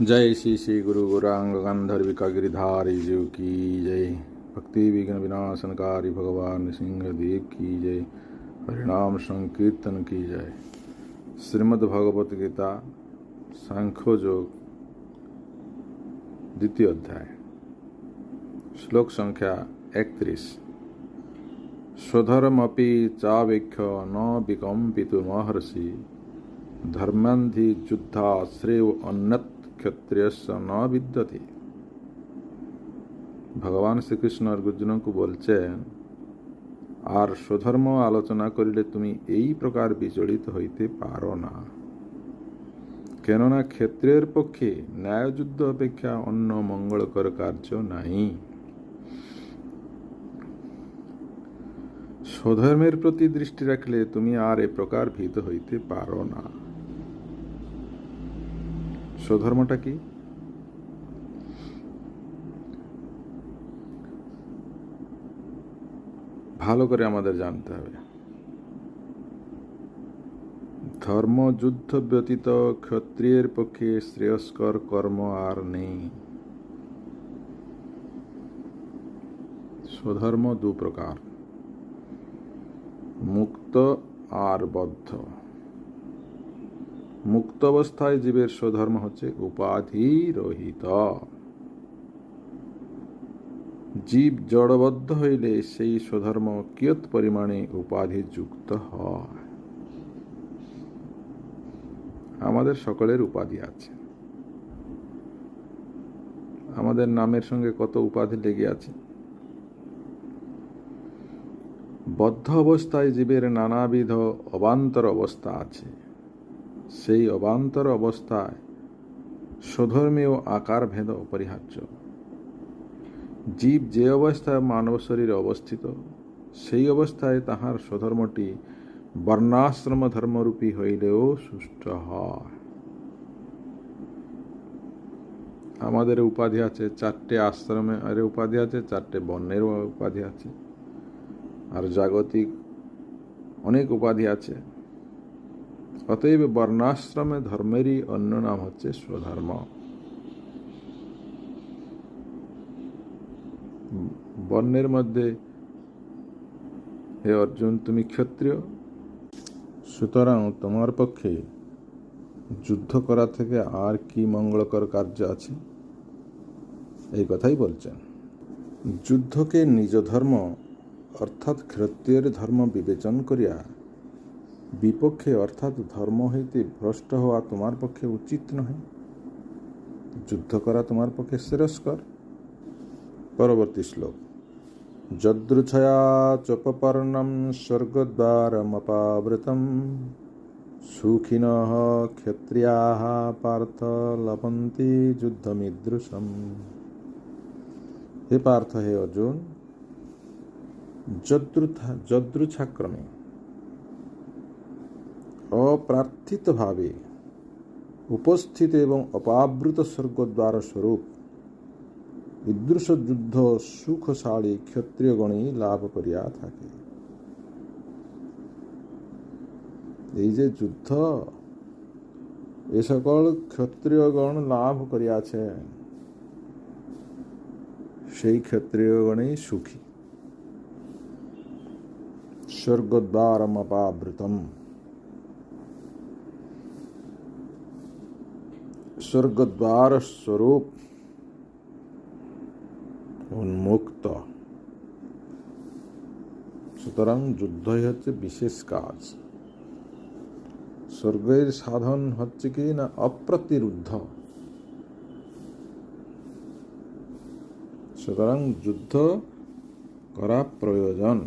जय श्री श्री गुरु गौरांग गंधर्विका गिरिधारी जीव की जय। भक्ति विघ्न विनाशनकारी भगवान सिंहदेव की जय। हरिनाम संकीर्तन की जय। श्रीमद् भगवत गीता सांख्य योग द्वितीय अध्याय श्लोक संख्या 31। स्वधर्मपि चावेक्ष्य न विकम्पितुमर्हसि धर्मान्धि युद्धा श्रेय अन्यत् क्षत्रियस्य न विद्यते। भगवान श्रीकृष्ण अर्जुन को बोलছেন, আর স্বধর্ম আলোচনা করিলে তুমি এই প্রকার বিচলিত হইতে পারো না, কেননা ক্ষত্রিয়ের পক্ষে ন্যায়যুদ্ধ অপেক্ষা অন্য মঙ্গলকর কার্য নাই। স্বধর্মের প্রতি দৃষ্টি রাখলে তুমি আর এ প্রকার ভীত হইতে পারো না। স্বধর্মটা কি? ভালো করে আমাদের জানতে হবে। ধর্ম যুদ্ধ ব্যতীত ক্ষত্রিয়ের পক্ষে শ্রেয়স্কর কর্ম আর নেই। স্বধর্ম দু প্রকার, মুক্ত আর বদ্ধ। মুক্ত অবস্থায় জীবের স্বধর্ম হচ্ছে উপাধি রহিত। জীব জড়বদ্ধ হইলে সেই স্বধর্ম কিয়ৎ পরিমাণে উপাধি যুক্ত হয়। আমাদের সকলের উপাধি আছে, আমাদের নামের সঙ্গে কত উপাধি লেগে আছে। বদ্ধ অবস্থায় জীবের নানাবিধ অবান্তর অবস্থা আছে। সেই অবান্তর অবস্থায় স্বধর্মীয় আকার ভেদ অপরিহার্য। জীব যে অবস্থায় মানব শরীরে অবস্থিত, সেই অবস্থায় তাহার স্বধর্মটি বর্ণাশ্রম ধর্মরূপী হইলেও সুষ্ঠু হয়। আমাদের উপাধি আছে, 4টে আশ্রমের উপাধি আছে, 4টে বর্ণের উপাধি আছে, আর জাগতিক অনেক উপাধি আছে। অতএব বর্ণাশ্রমে ধর্মেরই অন্য নাম হচ্ছে স্বধর্ম। বর্ণের মধ্যে, হে অর্জুন, তুমি ক্ষত্রিয়, সুতরাং তোমার পক্ষে যুদ্ধ করা থেকে আর কি মঙ্গলকর কার্য আছে, এই কথাই বলছেন। যুদ্ধকে নিজ ধর্ম অর্থাৎ ক্ষত্রিয়ের ধর্ম বিবেচন করিয়া বিপক্ষে অর্থাৎ ধর্ম হইতে ভ্রষ্ট হওয়া তোমার পক্ষে উচিত নহে। যুদ্ধ করা তোমার পক্ষে শ্রেয়স্কর। পরবর্তী শ্লোক। যদৃচ্ছয়া চোপপর্ণম স্বর্গদ্বারমপাবৃতম সুখিনঃ ক্ষত্রিয়াঃ পার্থ লভন্তি যুদ্ধমিদৃশম। হে পার্থ, হে অর্জুন, যদৃচ্ছাক্রমে অপ্রার্থিত ভাবে উপস্থিত এবং অপাবৃত স্বর্গদ্বার স্বরূপ ঈদৃশ যুদ্ধ সুখশালী ক্ষত্রিয়গণই লাভ করিয়া থাকে। এই যে যুদ্ধ, এ সকল ক্ষত্রিয়গণ লাভ করিয়াছেন, সেই ক্ষত্রিয়গণই সুখী। স্বর্গদ্বারমপাবৃতম, স্বর্গদ্বার স্বরূপ উন্মুক্ত। সুতরাং যুদ্ধই হচ্ছে বিশেষ কাজ। স্বর্গের সাধন হচ্ছে কি না অপ্রতিরুদ্ধ। সুতরাং যুদ্ধ করা প্রয়োজন।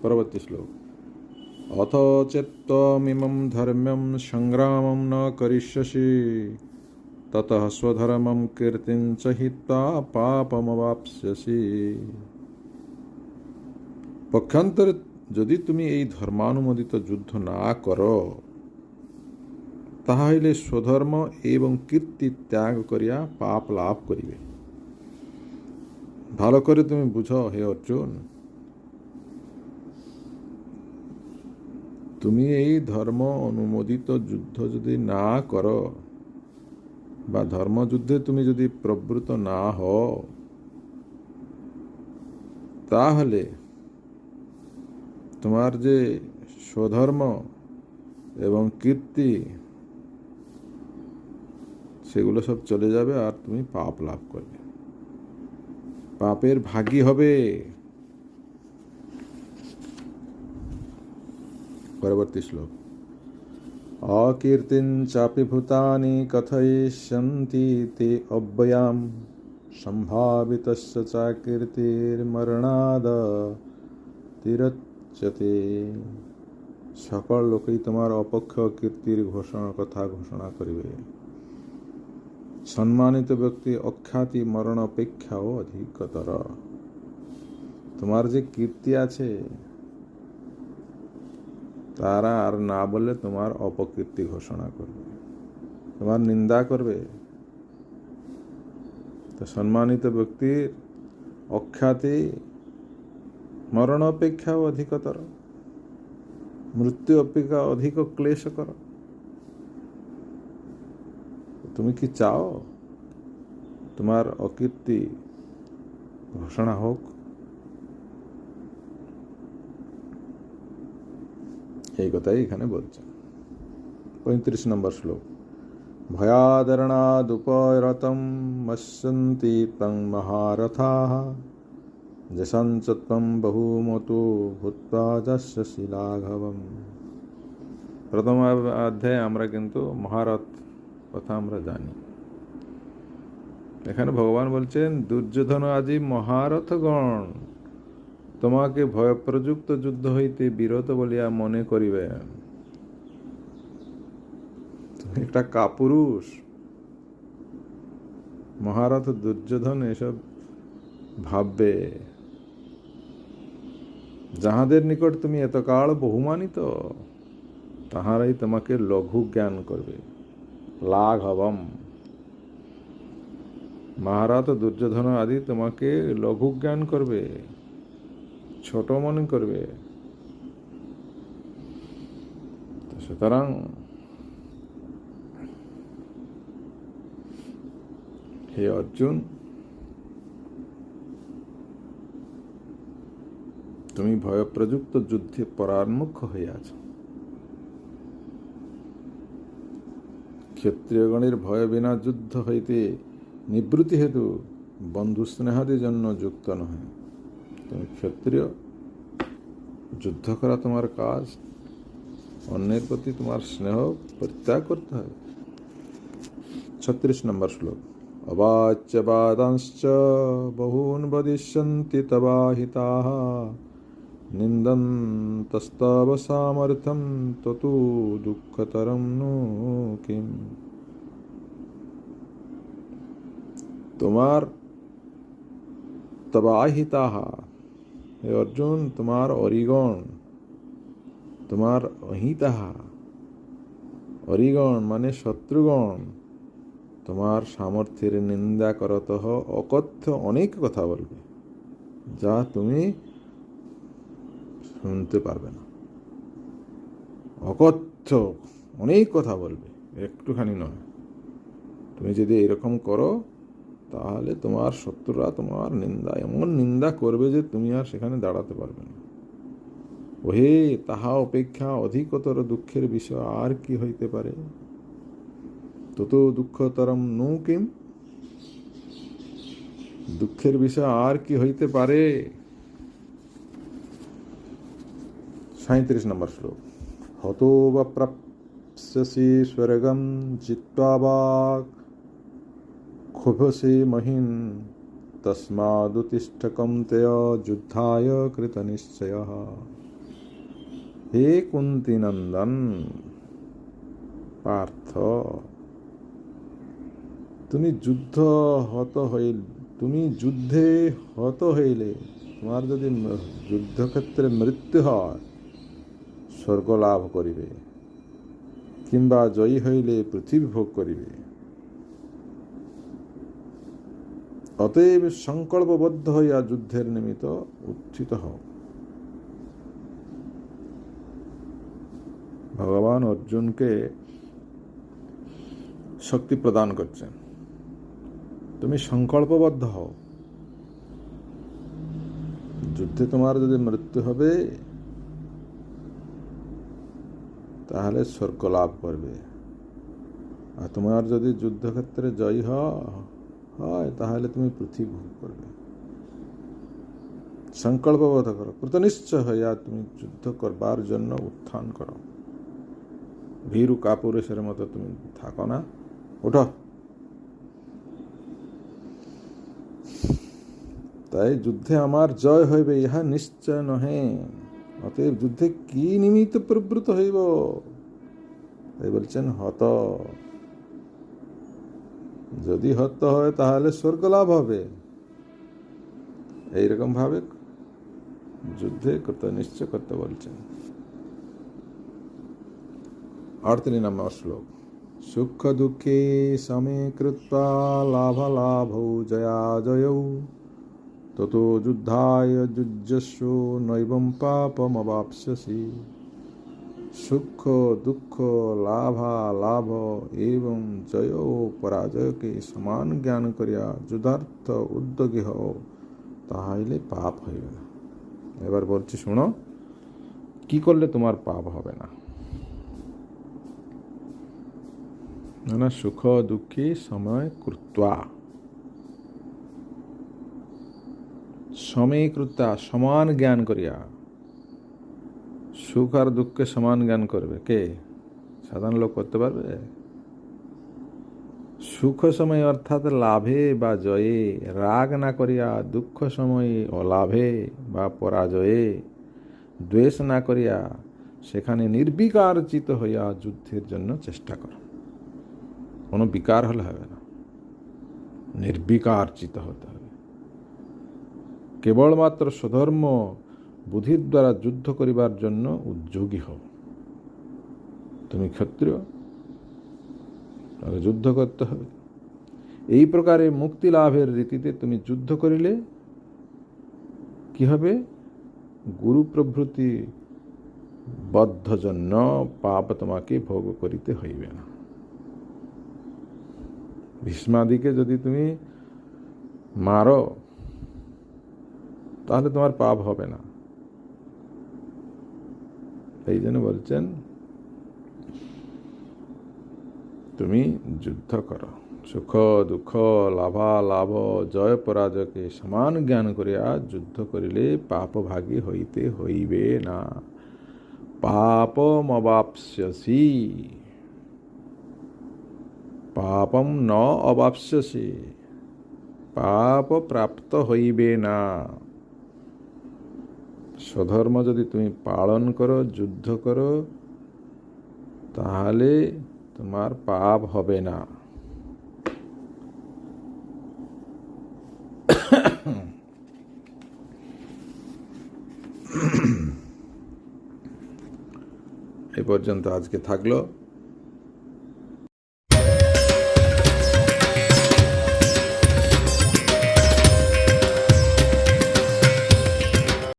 পরবর্তী শ্লোক। অথ চেত্তমিমং ধর্ম্যং সংগ্রামং ন করিষ্যসি ততঃ স্বধর্মং কীর্তিং চ হিত্বা পাপমবাপ্স্যসি। পক্ষান্তরে যদি তুমি এই ধর্মানুমোদিত যুদ্ধ না করো, তাহা হইলে স্বধর্ম এবং কীর্তি ত্যাগ করিয়া পাপ লাভ করিবে। ভালো করে তুমি বুঝো, হে অর্জুন, তুমি এই ধর্ম অনুমোদিত যুদ্ধ যদি না করো, বা ধর্মযুদ্ধে তুমি যদি প্রবৃত্ত না হও, তাহলে তোমার যে স্বধর্ম এবং কীর্তি সেগুলো সব চলে যাবে আর তুমি পাপ লাভ করবে, পাপের ভাগী হবে। পরবর্তী শ্লোক। অকীর্তিং চাপি ভূতানি কথয়িষ্যন্তি তে অব্যয়াম সম্ভাবিতস্য চ কীর্তির্মরণাদ তিরচ্যতে। সকল লোকেই তোমার অপক্ষ কীর্তির কথা ঘোষণা করিবে। সম্মানিত ব্যক্তি অখ্যাতি মরণ অপেক্ষাও অধিকতর। তোমার যে কীর্তি আছে তারা আর না বলে তোমার অপকীর্তি ঘোষণা করবে, তোমার নিন্দা করবে। তো সম্মানিত ব্যক্তির অখ্যাতি মরণ অপেক্ষাও অধিকতর, মৃত্যু অপেক্ষা অধিক ক্লেশকর। তুমি কি চাও তোমার অকীর্তি ঘোষণা হোক? এই কথাই এখানে বলছে। 35 নম্বর শ্লোক। ভয়াদরণাদুপরতম মস্যন্তি তং মহারথাঃ যশঞ্চ ত্বং বহুমতো ভূত্বা যশসি লাঘবম। প্রথম অধ্যায়ে আমরা কিন্তু মহারথ কথা আমরা জানি। এখানে ভগবান বলছেন দুর্যোধন আদি মহারথগণ তোমাকে ভয়প্রযুক্ত যুদ্ধ হইতে বিরত বলিয়া মনে করিবে। তুমি একটা কাপুরুষ। মহারথ দুর্যোধন এসব ভাববে। যাহাদের নিকট তুমি এতকাল বহুমানিত, তাহারাই তোমাকে লঘু জ্ঞান করবে। লাঘবম। মহারথ দুর্যোধন আদি তোমাকে লঘু জ্ঞান করবে, ছোট মনে করবে। সুতরাং হে অর্জুন, তুমি ভয়প্রযুক্ত যুদ্ধে পরান্মুখ হইয়াছ। ক্ষত্রিয়গণের ভয় বিনা যুদ্ধ হইতে নিবৃত্তি হেতু বন্ধু স্নেহাদির জন্য যুক্ত নহে। তুমি ক্ষত্রিয়, যুদ্ধ করা তোমার কাজ, অন্যের প্রতি তোমার স্নেহ পরিত্যাগ করতে হয়। 36 নম্বর শ্লোক। অবাচ্য বাদাংশ্চ বহূন বদিষ্যন্তি তবাহিতাঃ নিন্দন্তস্তব সামর্থ্যম ততু দুঃখতরম নো কিম। তোমার তবাহিতাঃ, হে অর্জুন, তোমার অরিগণ, তোমার অহিতাঃ, অরিগণ মানে শত্রুগণ তোমার সামর্থ্যের নিন্দা করতঃ অকথ্য অনেক কথা বলবে, যা তুমি শুনতে পারবে না। অকথ্য অনেক কথা বলবে, একটুখানি নয়। তুমি যদি এরকম করো তাহলে তোমার শত্রুরা তোমার নিন্দা এমন নিন্দা করবে যে তুমি আর সেখানে দাঁড়াতে পারবে না। ওহে, তাহা অপেক্ষা অধিকতর দুঃখের বিষয় আর কি হইতে পারে? তত দুঃখতরম নু কিম। দুঃখের বিষয় আর কি হইতে পারে? 37 নম্বর শ্লোক। হতো বা প্রাপ্স্যসি স্বর্গম জিত্বা বা ক্ষুভসি মহিন তস্মাদুতিষ্ঠ কৌন্তেয় যুদ্ধায় কৃতনিশ্চয়ঃ। হে কুন্তি নন্দন পার্থ, তুমি যুদ্ধে হত হইলে, তোমার যদি যুদ্ধক্ষেত্রে মৃত্যু হয়, স্বর্গ লাভ করিবে, কিংবা জয়ী হইলে পৃথিবী ভোগ করিবে। অতএব সংকল্পবদ্ধ হইয়া যুদ্ধের নিমিত্ত উত্থিত হও। ভগবান অর্জুনকে শক্তি প্রদান করছেন। তুমি সংকল্পবদ্ধ হও, যুদ্ধে তোমার যদি মৃত্যু হবে তাহলে স্বর্গ লাভ করবে, আর তোমার যদি যুদ্ধক্ষেত্রে জয়ী হয় তাহলে তুমি পৃথিবী ভোগ করবে। সংকল্পবদ্ধ করো, কৃতনিশ্চয় হইয়া তুমি যুদ্ধ করবার জন্য উত্থান করো। ভীরু কাপুরুষের মতো তুমি থাকো না, ওঠো। তাই যুদ্ধে আমার জয় হইবে ইহা নিশ্চয় নহে, অতএব যুদ্ধে কি নিমিত্ত প্রবৃত্ত হইব? তাই বলছেন হত। যদি হত হয় তাহলে স্বর্গ লাভ হবে। এইরকম ভাবে যুদ্ধে কৃতনিশ্চয় করতে বলছেন। 38 শ্লোক। সুখ দুঃখে সमे কৃত্বা লাভালাভৌ জয়াজয়ৌ ততো যুদ্ধায় যুজ্যস্য নৈবং পাপমবাপ্স্যসি। সুখ দুঃখ লাভালাভ এবং জয় ও পরাজয়কে সমান জ্ঞান করিয়া যুদ্ধার্থ উদ্যোগী হও, তাহলে পাপ হইবে না। এবার বলছি শোনো, কি করলে তোমার পাপ হবে না। না সুখ দুঃখে সময় কৃত্বা, সময় কৃত্বা সমান জ্ঞান করিয়া। সুখ আর দুঃখে সমান জ্ঞান করবে কে? সাধারণ লোক করতে পারবে? সুখ সময় অর্থাৎ লাভে বা জয়ে রাগ না করিয়া, দুঃখ সময়ে অলাভে বা পরাজয়ে দ্বেষ না করিয়া সেখানে নির্বিকার চিত হইয়া যুদ্ধের জন্য চেষ্টা কর। কোনো বিকার হলে হবে না, নির্বিকার চিত হতে হবে। কেবলমাত্র স্বধর্ম বুদ্ধির দ্বারা যুদ্ধ করিবার জন্য উদ্যোগী হও। তুমি ক্ষত্রিয়, তাহলে যুদ্ধ করতে হবে। এই প্রকারে মুক্তি লাভের রীতিতে তুমি যুদ্ধ করিলে কি হবে? গুরু প্রভৃতি বদ্ধ জন্য পাপ তোমাকে ভোগ করিতে হইবে না। ভীষ্মাদিকে যদি তুমি মারো তাহলে তোমার পাপ হবে না। এই জন্য বলছেন তুমি যুদ্ধ করো। সুখ দুঃখ লাভালাভ জয় পরাজয়কে সমান জ্ঞান করিয়া যুদ্ধ করিলে পাপ ভাগী হইতে হইবে না। পাপমবাপ্স্যসি, পাপম ন অবাপ্স্যসি, পাপ প্রাপ্ত হইবে না। স্বধর্ম যদি তুমি পালন করো, যুদ্ধ করো, তাহলে তোমার পাপ হবে না। এই পর্যন্ত আজকে থাকলো।